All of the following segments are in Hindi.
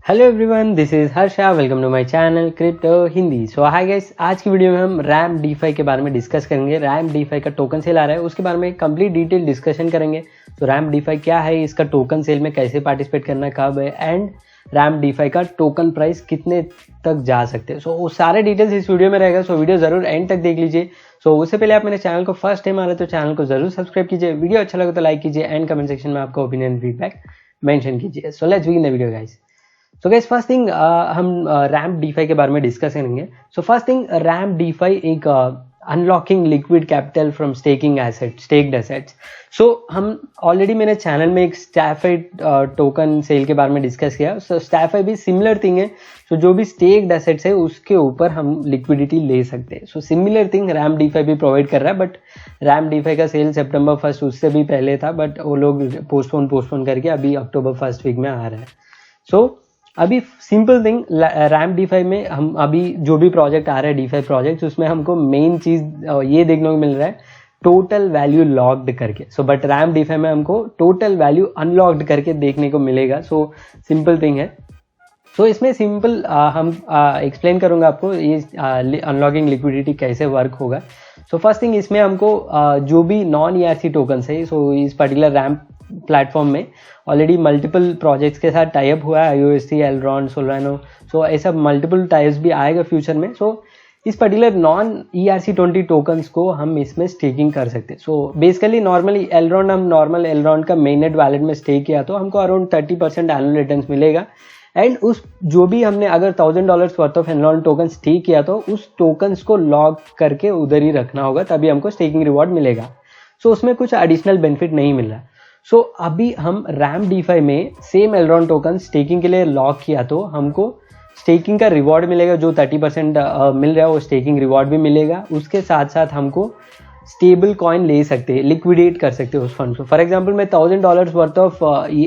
Hello everyone, this is Harsha. Welcome to my channel crypto Hindi. So hi guys, आज की वीडियो में हम रैम डीफाई के बारे में डिस्कस करेंगे। रैम डीफाई का टोकन सेल आ रहा है, उसके बारे में कंप्लीट डिटेल डिस्कशन करेंगे। तो रैम डीफाई क्या है, इसका टोकन सेल में कैसे पार्टिसिपेट करना है, कब है, एंड रैम डीफाई का टोकन प्राइस कितने तक जा सकते हैं। वो सारे डिटेल्स इस वीडियो में रहेगा। सो वीडियो जरूर एंड तक देख लीजिए। उससे पहले आप मेरे चैनल को फर्स्ट टाइम आ रहे तो चैनल को जरूर सब्सक्राइब कीजिए। वीडियो अच्छा लगे तो लाइक कीजिए एंड कमेंट सेक्शन में आपका ओपिनियन फीडबैक मेंशन कीजिए। So let's begin the video guys. So guys, first thing हम रैम डीफाई के बारे में डिस्कस करेंगे। So first thing, Ram DeFi एक unlocking liquid capital from staking asset, staked assets. हम ऑलरेडी मेरे चैनल में एक स्टैफाई टोकन सेल के बारे में डिस्कस किया। स्टैफाई भी सिमिलर थिंग है। जो भी स्टेक्ड एसेट्स है उसके ऊपर हम लिक्विडिटी ले सकते हैं। सिमिलर थिंग रैम डीफाई भी प्रोवाइड कर रहा है, बट रैम डीफाई का सेल सितंबर 1 उससे भी पहले था, बट वो लोग पोस्टपोन करके अभी अक्टूबर 1 वीक में आ रहा है। अभी सिंपल थिंग, रैम डीफाई में हम अभी जो भी प्रोजेक्ट आ रहा है डीफाई प्रोजेक्ट, उसमें हमको मेन चीज ये देखने को मिल रहा है टोटल वैल्यू लॉक्ड करके। बट रैम डीफाई में हमको टोटल वैल्यू अनलॉक्ड करके देखने को मिलेगा। सिंपल थिंग है। इसमें सिंपल हम एक्सप्लेन करूंगा आपको ये अनलॉकिंग लिक्विडिटी कैसे वर्क होगा। फर्स्ट थिंग, इसमें हमको जो भी नॉन ईआरसी टोकन्स है, इस पर्टिकुलर रैम प्लेटफॉर्म में ऑलरेडी मल्टीपल प्रोजेक्ट्स के साथ टाई अप हुआ है, आईओएसटी, एलरॉन, सोलानो। ऐसा मल्टीपल टाइप्स भी आएगा फ्यूचर में। इस पर्टिकुलर नॉन ERC20 टोकन्स को हम इसमें स्टेकिंग कर सकते हैं। बेसिकली नॉर्मली एलरॉन, हम नॉर्मल एलरॉन का मेननेट वैलेट में स्टेक किया तो हमको अराउंड 30% एनुअल रिटर्न्स मिलेगा। एंड उस जो भी हमने अगर $1000 worth of Elrond token stake किया तो उस टोकन्स को लॉक करके उधर ही रखना होगा, तभी हमको स्टेकिंग रिवॉर्ड मिलेगा। उसमें कुछ एडिशनल बेनिफिट नहीं मिल रहा। अभी हम रैम डीफाई में सेम एलरॉन टोकन स्टेकिंग के लिए लॉक किया तो हमको स्टेकिंग का रिवॉर्ड मिलेगा। जो 30% मिल रहा है वो स्टेकिंग रिवॉर्ड भी मिलेगा। उसके साथ साथ हमको स्टेबल कॉइन ले सकते हैं, लिक्विडेट कर सकते हैं उस फंड को। फॉर एग्जांपल, मैं $1000 worth of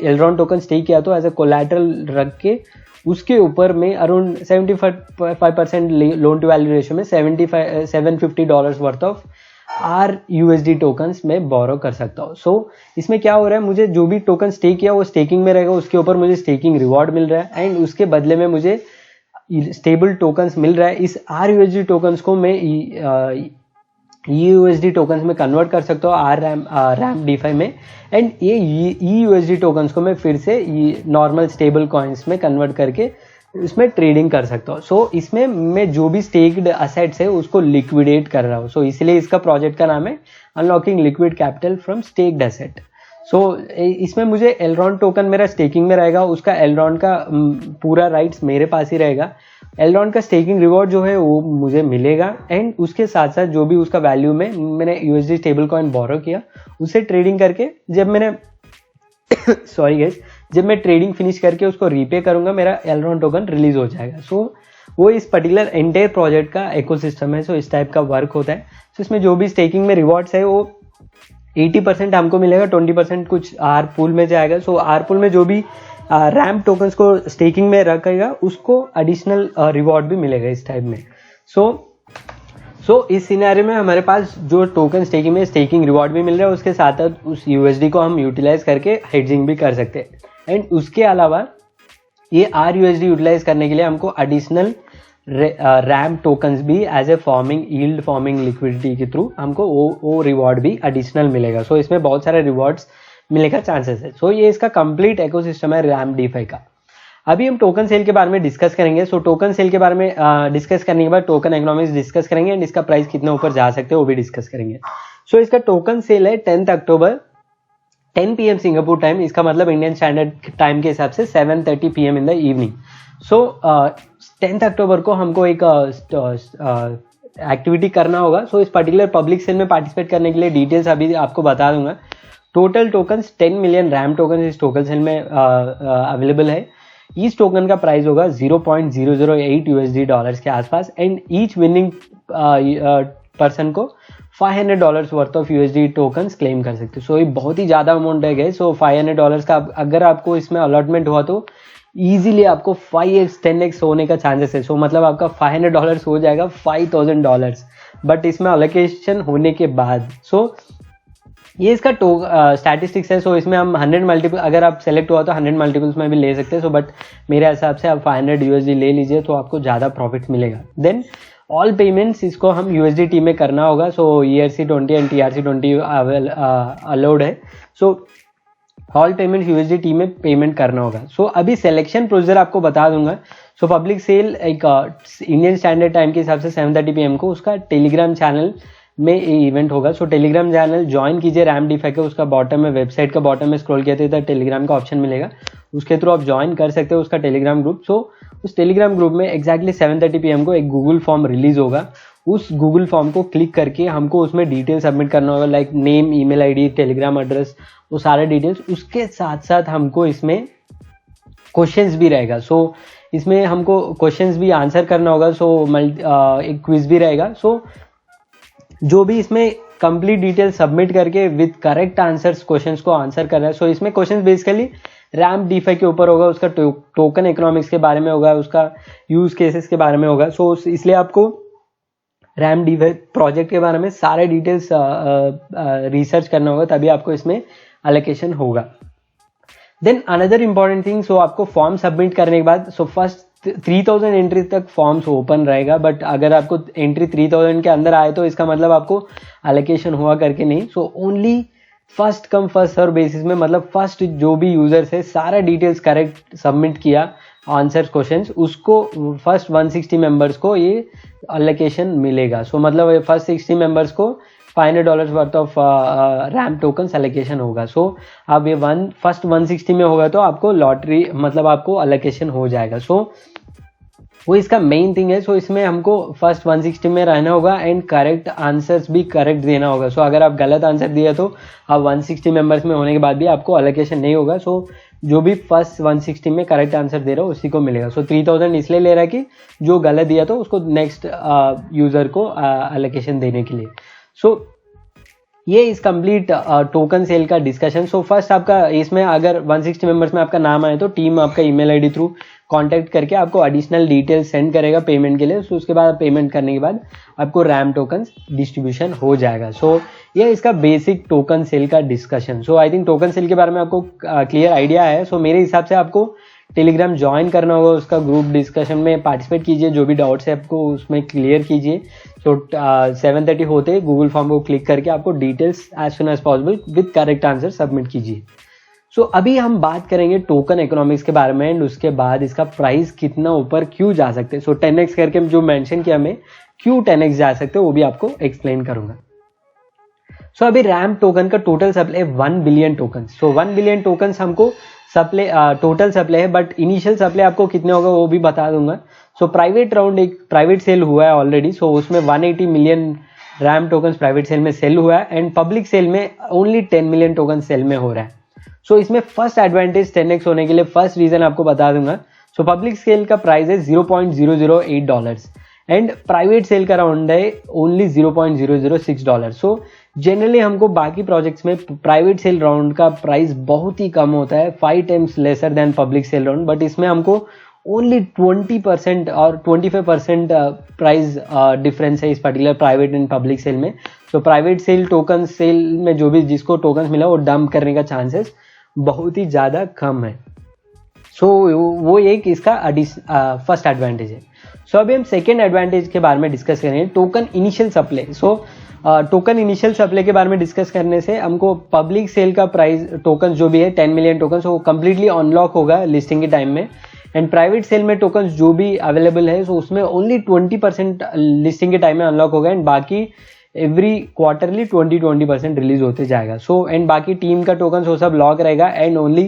Elrond token stake किया तो एज ए कोलैटरल रख के उसके ऊपर में around 75% loan to value ratio में $750 वर्थ ऑफ RUSD टोकन्स में बोरो कर सकता हूँ। इसमें क्या हो रहा है, मुझे जो भी टोकन स्टेक किया वो स्टेकिंग में रहेगा, उसके ऊपर मुझे स्टेकिंग रिवॉर्ड मिल रहा है एंड उसके बदले में मुझे स्टेबल टोकन्स मिल रहा है। इस RUSD टोकन्स को मैं EUSD टोकन्स में कन्वर्ट कर सकता हूँ रैम डीफाई में, एंड ये EUSD टोकन्स को मैं फिर से नॉर्मल स्टेबल कॉइन्स में कन्वर्ट करके इसमें ट्रेडिंग कर सकता हूँ। इसमें मैं जो भी स्टेक्ड असेट्स है उसको लिक्विडेट कर रहा हूँ। इसलिए इसका प्रोजेक्ट का नाम है unlocking liquid capital from stacked asset. इसमें मुझे एलरॉन टोकन मेरा स्टेकिंग में रहेगा, उसका एलरॉन का पूरा राइट्स मेरे पास ही रहेगा। एलरॉन का स्टेकिंग रिवॉर्ड जो है वो मुझे मिलेगा एंड उसके साथ साथ जो भी उसका वैल्यू में मैंने USD स्टेबल कॉइन बोरो किया उसे ट्रेडिंग करके जब मैंने जब मैं ट्रेडिंग फिनिश करके उसको रीपे करूंगा, मेरा एलरॉन टोकन रिलीज हो जाएगा। वो इस पर्टिकुलर एंटायर प्रोजेक्ट का इकोसिस्टम है। इस टाइप का वर्क होता है। इसमें जो भी स्टेकिंग में रिवॉर्ड्स है वो 80% हमको मिलेगा, 20% कुछ आर पूल में जाएगा। आर पूल में जो भी रैम टोकन्स को स्टेकिंग में रखेगा उसको एडिशनल रिवॉर्ड भी मिलेगा इस टाइप में। इस सिनेरियो में हमारे पास जो टोकन स्टेकिंग में स्टेकिंग रिवॉर्ड भी मिल रहा है, उसके साथ साथ उस USD को हम यूटिलाइज करके हेजिंग भी कर सकते हैं। एंड उसके अलावा ये RUSD यूटिलाइज करने के लिए हमको एडिशनल रैम टोकन्स भी as a yield farming liquidity के थ्रू हमको वो रिवॉर्ड भी एडिशनल मिलेगा। इसमें बहुत सारे रिवॉर्ड्स मिलने का चांसेस है। ये इसका कंप्लीट इकोसिस्टम है रैम डीफाई का। अभी हम टोकन सेल के बारे में डिस्कस करेंगे। टोकन सेल के बारे में डिस्कस करने के बाद टोकन इकोनॉमिक्स डिस्कस करेंगे एंड इसका प्राइस कितना ऊपर जा सकते हैं वो भी डिस्कस करेंगे। इसका टोकन सेल है 10 अक्टूबर 10 PM सिंगापुर टाइम। इसका मतलब इंडियन स्टैंडर्ड टाइम के हिसाब से 7:30 PM इन द इवनिंग। 10 अक्टूबर को हमको एक एक्टिविटी करना होगा। इस पर्टिकुलर पब्लिक सेल में पार्टिसिपेट करने के लिए डिटेल्स अभी आपको बता दूंगा। Total tokens 10 million RAM token इस टोकन सेल में अवेलेबल है। इस टोकन का प्राइस होगा $0.008 के आसपास एंड ईच विनिंग पर्सन को $500 worth of USD tokens claim कर सकते हो। ये बहुत ही ज्यादा अमाउंट है गाइस। $500 का अगर आपको इसमें अलॉटमेंट हुआ तो इजीली आपको 5x 10x होने का चांसेस है। मतलब आपका $500 हो जाएगा $5000, बट इसमें अलोकेशन होने के बाद। ये इसका स्टैटिस्टिक्स है। सो इसमें हम 100 मल्टीपल, अगर आप सेलेक्ट हुआ तो 100 मल्टीपल्स में भी ले सकते हैं। सो बट मेरे हिसाब से आप 500 USD ले लीजिए तो आपको ज़्यादा प्रॉफिट मिलेगा। देन ऑल पेमेंट्स इसको हम USDT में करना होगा। सो ERC20 एंड TRC20 अलाउड है। सो ऑल पेमेंट USDT में पेमेंट करना होगा। सो अभी सिलेक्शन प्रोसीजर आपको बता दूंगा। सो पब्लिक सेल एक इंडियन स्टैंडर्ड टाइम के हिसाब से 7:30 PM को उसका टेलीग्राम चैनल में इवेंट होगा। सो टेलीग्राम चैनल ज्वाइन कीजिए रैम डीफाई के, उसका बॉटम में, वेबसाइट का बॉटम में स्क्रॉल किया तो टेलीग्राम का ऑप्शन मिलेगा, उसके थ्रू आप ज्वाइन कर सकते हो उसका टेलीग्राम ग्रुप। सो उस टेलीग्राम ग्रुप में एक्जैक्टली 7:30 PM को एक गूगल फॉर्म रिलीज होगा। उस गूगल फॉर्म को क्लिक करके हमको उसमें डिटेल सबमिट करना होगा, like name, email ID, Telegram address, वो सारे डिटेल्स। उसके साथ साथ हमको इसमें क्वेश्चंस भी रहेगा। सो इसमें हमको क्वेश्चंस भी आंसर करना होगा। सो एक क्विज भी रहेगा। सो जो भी इसमें कंप्लीट डिटेल सबमिट करके विद करेक्ट आंसर्स क्वेश्चंस को आंसर कर रहा है। सो इसमें क्वेश्चंस बेसिकली रैम डीफाई के ऊपर होगा, उसका टोकन इकोनॉमिक्स के बारे में होगा, उसका यूज केसेस के बारे में होगा। सो इसलिए आपको रैम डीफाई प्रोजेक्ट के बारे में सारे डिटेल्स रिसर्च करना होगा, तभी आपको इसमें एलोकेशन होगा। देन अनदर इंपॉर्टेंट थिंग, सो आपको फॉर्म सबमिट करने के बाद सो फर्स्ट 3000 एंट्री तक फॉर्म्स ओपन रहेगा। बट अगर आपको एंट्री 3000 के अंदर आए तो इसका मतलब आपको एलोकेशन हुआ करके नहीं। So only first come first serve basis में, मतलब फर्स्ट जो भी यूजर्स है सारा डिटेल्स करेक्ट सबमिट किया आंसर क्वेश्चंस, उसको फर्स्ट 160 मेंबर्स को ये एलोकेशन मिलेगा। सो मतलब फर्स्ट 60 मेंबर्स को $500 worth of RAM token allocation होगा। सो अब ये फर्स्ट 160 में होगा तो आपको लॉटरी, मतलब आपको एलोकेशन हो जाएगा। सो वो इसका मेन थिंग है। सो इसमें हमको फर्स्ट 160 में रहना होगा एंड करेक्ट आंसर्स भी करेक्ट देना होगा। सो अगर आप गलत आंसर दिया तो आप 160 मेंबर्स में होने के बाद भी आपको एलोकेशन नहीं होगा। सो जो भी फर्स्ट 160 में करेक्ट आंसर दे रहा हो उसी को मिलेगा। सो 3000 इसलिए ले रहा है कि जो गलत दिया तो उसको नेक्स्ट यूजर को एलोकेशन देने के लिए। सो ये इस कंप्लीट टोकन सेल का डिस्कशन। सो फर्स्ट आपका इसमें अगर 160 मेंबर्स में आपका नाम आए तो टीम आपका ईमेल आईडी थ्रू कांटेक्ट करके आपको एडिशनल डिटेल्स सेंड करेगा पेमेंट के लिए। सो उसके बाद पेमेंट करने के बाद आपको रैम टोकन डिस्ट्रीब्यूशन हो जाएगा। सो ये इसका बेसिक टोकन सेल का discussion. So I think token sale के बारे में आपको क्लियर आइडिया है। सो मेरे हिसाब से आपको टेलीग्राम ज्वाइन करना होगा, उसका ग्रुप डिस्कशन में पार्टिसिपेट कीजिए, जो भी डाउट्स है आपको उसमें क्लियर कीजिए। सो 7:30 होते गूगल फॉर्म को क्लिक करके आपको details as soon as possible with correct answer submit कीजिए। सो अभी हम बात करेंगे टोकन इकोनॉमिक्स के बारे में एंड उसके बाद इसका प्राइस कितना ऊपर क्यों जा सकते हैं। सो 10x करके जो मेंशन किया हमें क्यों 10x जा सकते हैं वो भी आपको एक्सप्लेन करूंगा। सो अभी रैम टोकन का टोटल सप्लाई 1 बिलियन टोकन। सो 1 बिलियन टोकन हमको सप्लाई टोटल सप्लाई है, बट इनिशियल सप्लाई आपको कितने होगा वो भी बता दूंगा। सो प्राइवेट राउंड एक प्राइवेट सेल हुआ है ऑलरेडी। सो उसमें 180 million RAM token private sale में सेल हुआ है एंड पब्लिक सेल में ओनली 10 मिलियन टोकन सेल में हो रहा है। सो इसमें फर्स्ट एडवांटेज 10x होने के लिए फर्स्ट रीजन आपको बता दूंगा। सो पब्लिक सेल का प्राइस है $0.008 एंड प्राइवेट सेल का राउंड है ओनली $0.006। सो जनरली हमको बाकी प्रोजेक्ट्स में प्राइवेट सेल राउंड का प्राइस बहुत ही कम होता है, 5 times lesser than public sale round. But इसमें हमको ओनली 20% और 25% प्राइस डिफरेंस है इस particular private and public sale में। So private sale token sale में जो भी जिसको टोकन मिला वो डंप करने का चांसेस बहुत ही ज़्यादा कम है। सो वो एक इसका फर्स्ट एडवांटेज है। सो अभी हम सेकेंड एडवांटेज के बारे में डिस्कस करेंगे, टोकन इनिशियल सप्लाई। सो टोकन इनिशियल सप्लाई के बारे में डिस्कस करने से हमको पब्लिक सेल का प्राइस टोकन जो भी है 10 मिलियन टोकन वो कंप्लीटली अनलॉक होगा लिस्टिंग के टाइम में एंड प्राइवेट सेल में टोकन जो भी अवेलेबल है सो उसमें ओनली 20% लिस्टिंग के टाइम में अनलॉक होगा एंड बाकी एवरी क्वार्टरली 20% रिलीज होते जाएगा। सो एंड बाकी टीम का टोकन वो सब लॉक रहेगा and only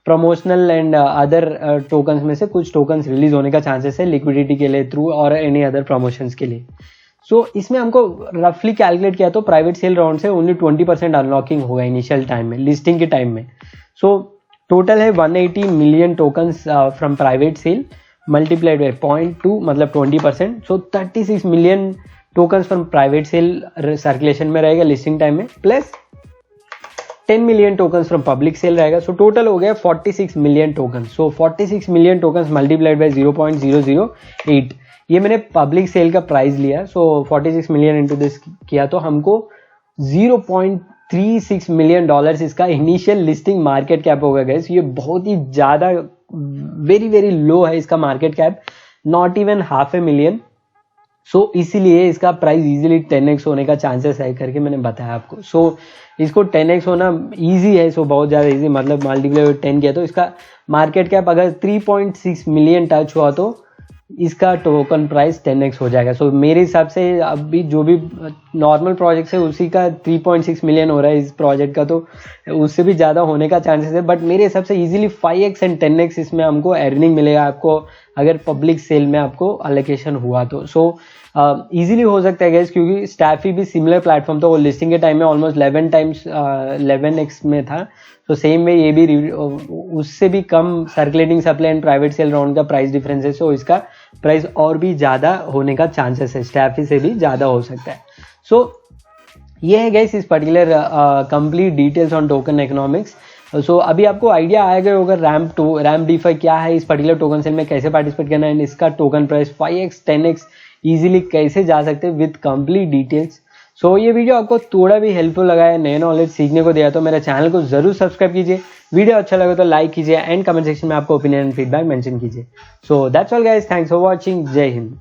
promotional and other tokens में से कुछ टोकन्स रिलीज होने का चांसेस है लिक्विडिटी के लिए थ्रू और एनी अदर प्रमोशंस के लिए। सो इसमें हमको रफली कैलकुलेट किया तो प्राइवेट सेल राउंड से ओनली 20% अनलॉकिंग होगा इनिशियल टाइम में, लिस्टिंग के टाइम में। सो टोटल है 180 million tokens from private sale multiplied by 0.2 मतलब 20%। सो 36 million tokens from private sale circulation में रहेगा लिस्टिंग टाइम में, plus 10 million tokens from public sale रहेगा। सो टोटल हो गया 46 million tokens. So 46 million tokens multiplied by 0.008, ये मैंने पब्लिक सेल का प्राइस लिया। सो 46 मिलियन इंटू दिस किया तो हमको $36 मिलियन इसका इनिशियल लिस्टिंग मार्केट कैप होगा गाइस। ये बहुत ही ज़्यादा वेरी वेरी लो है इसका मार्केट कैप, नॉट इवन $500,000। सो इसीलिए इसका प्राइस इजीली 10x होने का चांसेस है करके मैंने बताया आपको। सो इसको 10x होना इजी है, सो बहुत ज़्यादा इजी, मतलब मल्टीप्लाई 10 किया तो इसका मार्केट कैप अगर 3.6 मिलियन टच हुआ तो इसका टोकन प्राइस 10x हो जाएगा। सो मेरे हिसाब से अभी जो भी नॉर्मल प्रोजेक्ट है उसी का 3.6 मिलियन हो रहा है इस प्रोजेक्ट का, तो उससे भी ज़्यादा होने का चांसेस है। बट मेरे हिसाब से इजीली 5x एंड 10x इसमें हमको अर्निंग मिलेगा आपको अगर पब्लिक सेल में आपको अलोकेशन हुआ तो। सो इजीली हो सकता है गाइस, क्योंकि स्टैफी भी सिमिलर प्लेटफॉर्म था, वो लिस्टिंग के टाइम में ऑलमोस्ट 11x में था। तो सेम में ये भी उससे भी कम circulating supply and private sale round का प्राइस डिफरेंस है। सो इसका प्राइस और भी ज़्यादा होने का चांसेस है, स्टैफी से भी ज़्यादा हो सकता है। सो ये है गाइस इस particular complete details on token economics. So अभी आपको आइडिया आएगा होगा रैम्प डीफाई क्या है, इस पर्टिकुलर टोकन सेल में कैसे पार्टिसिपेट करना है, इसका token price 5x 10x easily कैसे जा सकते हैं विद कंप्लीट डिटेल्स। सो ये वीडियो आपको थोड़ा भी हेल्पफुल लगा है, नए नॉलेज सीखने को दिया तो मेरे चैनल को जरूर सब्सक्राइब कीजिए, वीडियो अच्छा लगे तो लाइक कीजिए एंड कमेंट सेक्शन में आपको ओपिनियन एंड फीडबैक मेंशन कीजिए। So that's all guys, thanks for watching, जय हिंद।